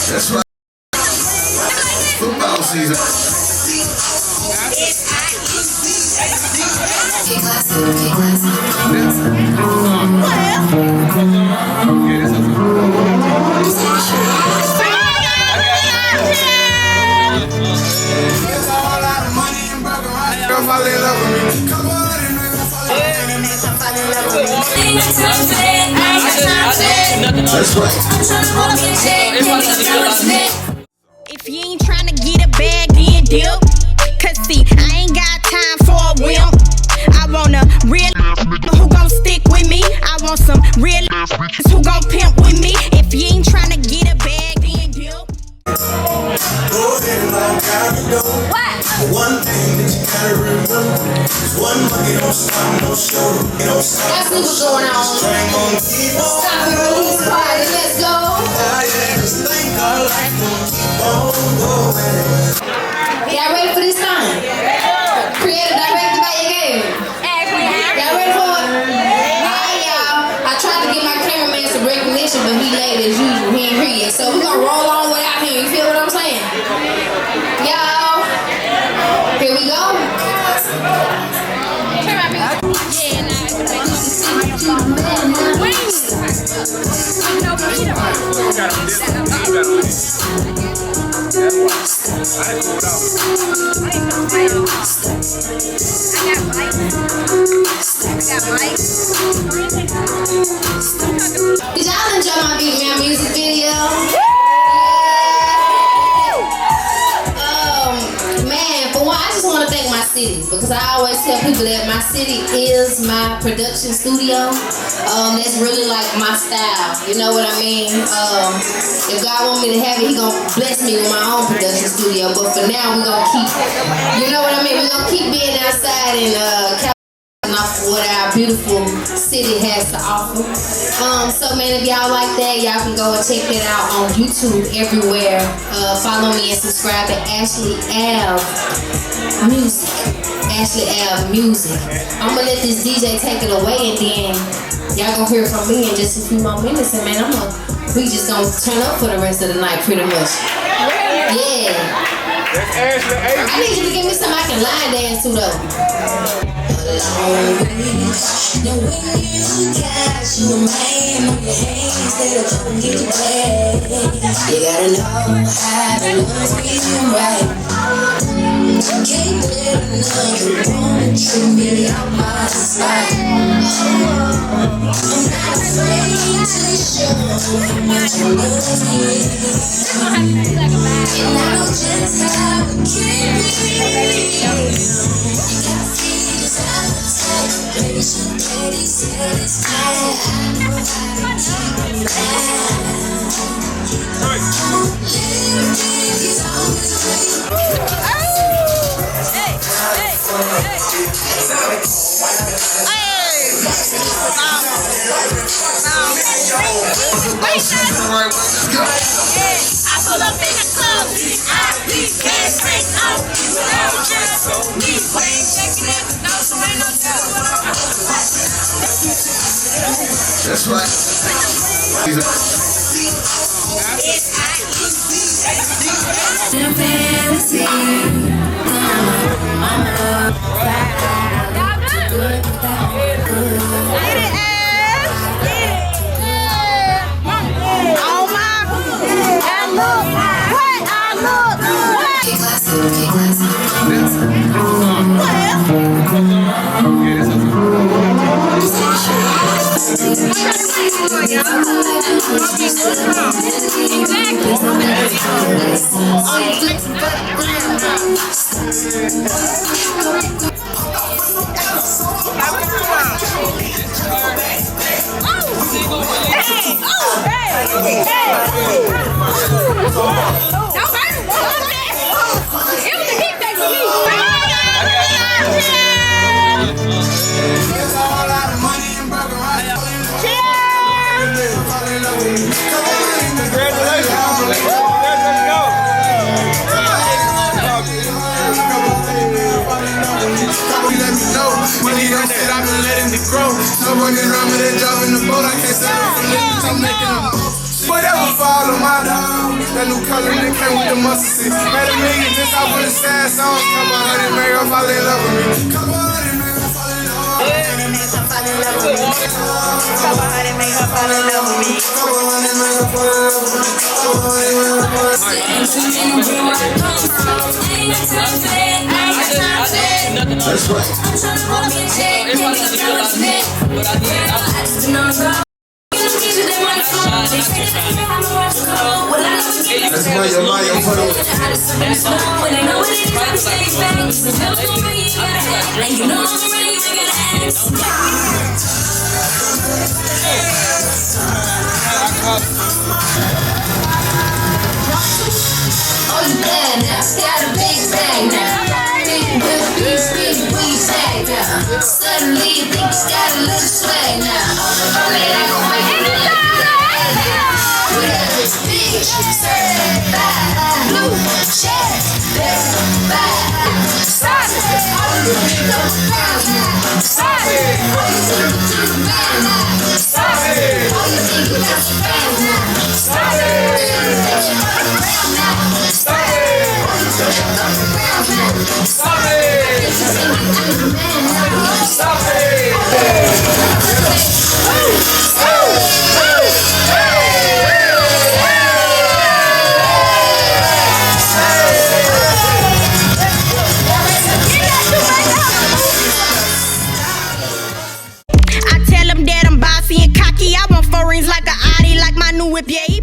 That's right. Football season. That's right. If you ain't trying to get a bag, then dip. Cause see, I ain't got time for a wimp. I want a real who gon' stick with me. I want some real who gon' pimp with me. If you ain't trying to get a bag, then dip. What? One thing that you gotta remember is one monkey don't stop, no show, don't stop. That's what's going on. Stop and release party, let's go. Y'all ready for this time? Created, directed by your game. Y'all ready for it? Alright, y'all. I tried to get my cameraman some recognition, but he late as usual. He ain't here yet. So we're gonna roll on without him. You feel what I'm saying? Y'all, here we go. Did y'all enjoy my Beat Man music video? Man, for one, I just want to thank my city because I always tell people that my city is my production studio. That's really like my style. You know what I mean? If God want me to have it, He gonna bless me with my own production studio. But for now, we gonna keep. You know what I mean? We gonna keep being outside and off what our beautiful city has to offer. So man, if y'all like that, y'all can go and check that out on YouTube everywhere. Follow me and subscribe to AshleyAve Music. AshleyAve Music. I'm gonna let this DJ take it away, and then y'all gonna hear from me in just a few more minutes. And man, we just gonna turn up for the rest of the night, pretty much. Yeah. I need you to give me something I can line dance to though. Now when you got your man on your hands, they'll come get you back. You gotta know how to love you right. Can't let another woman treat me out my spot. I'm not afraid to show how much I love you. And I know just how it can be. You gotta feel this appetite. Patient, ready, satisfied. I know how to keep it right. Little things always wait. I pull up in the club, I leave gas straight up. We ain't checking it, no, so ain't no telling. That's right. Let me know. Money don't shit, I've been letting it grow. No running around with that job in the boat. I can't settle for living, I'm making a whatever for all of my dogs. That new color that came with the mustard seed. Made a million just off of the sad songs. Couple hundred make her fall in love with me. Couple hundred make her fall in love with me. Couple hundred make her fall in love with me. Couple hundred make her fall in love with me. Couple hundred make her fall in love with me. That's right. That's why your mind put on. Oh, you bad now. Got a big bag now. Suddenly you think you got a little swag now. Man, I gon' make it look like you got ass now. We got this big certified blue check verified. Stop it. All you think of the ground now. Stop it. All you think you do the man now. Stop it. All you think you got some fans now. Stop it. All you think you got the ground now. Stop it. All you think you got the ground now. Stop it. Stop it! I tell them that I'm bossy and cocky. I want four rings like a Audi, like my new whip, yeah.